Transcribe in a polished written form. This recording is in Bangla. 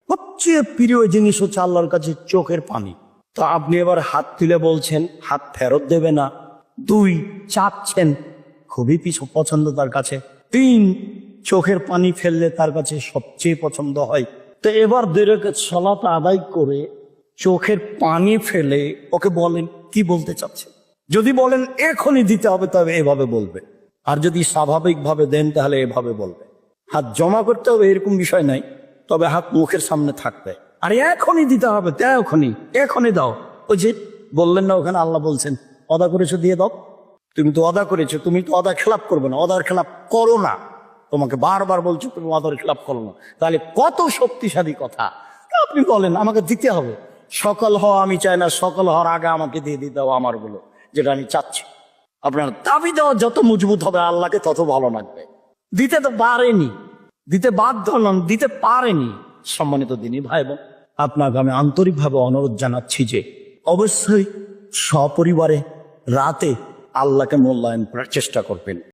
সবচেয়ে প্রিয় জিনিস হচ্ছে আল্লাহর কাছে চোখের পানি। তো আপনি এবার হাত তুলে বলছেন হাত ফেরত দেবে না। 2, চাচ্ছেন, খুবই পছন্দ তার কাছে। 3, চোখের পানি ফেললে তার কাছে সবচেয়ে পছন্দ হয়। তো এবার 2 রাকাত সালাত আদায় করে চোখের পানি ফেলে ওকে বলেন কি বলতে চাচ্ছে। যদি বলেন এখনই দিতে হবে তবে এভাবে বলবে, আর যদি স্বাভাবিকভাবে দেন তাহলে এভাবে বলবে। হাত জমা করতে হবে এরকম বিষয় নাই, তবে হাত মুখের সামনে থাকবে। আর এখনই দিতে হবে, এখনই দাও। ওই যে বললেন না ওখানে আল্লাহ বলছেন অদা করেছো দিয়ে দাও। তুমি তো অদা করেছো, তুমি তো অদা খেলাপ করবে না, অদার খেলাপ করো না। তোমাকে বারবার বলছো তুমি অদার খেলাপ করো না। তাহলে কত শক্তিশালী কথা। আপনি বলেন আমাকে দিতে হবে, সকল হওয়া আমি চাই না, সকল হওয়ার আগে আমাকে দিয়ে দিতে হবে আমারগুলো যেটা আমি চাচ্ছি। আপনার দাবি দেওয়া যত মজবুত হবে আল্লাহকে তত ভালো লাগবে। দিতে তো পারেনি, দিতে বাধ্য নন, দিতে পারেনি। সম্মানিত দিনী ভাই বোন, আপনাকে আমি আন্তরিকভাবে অনুরোধ জানাচ্ছি যে অবশ্যই সপরিবারে রাতে আল্লাহকে মূল্যায়ন করার চেষ্টা করবেন।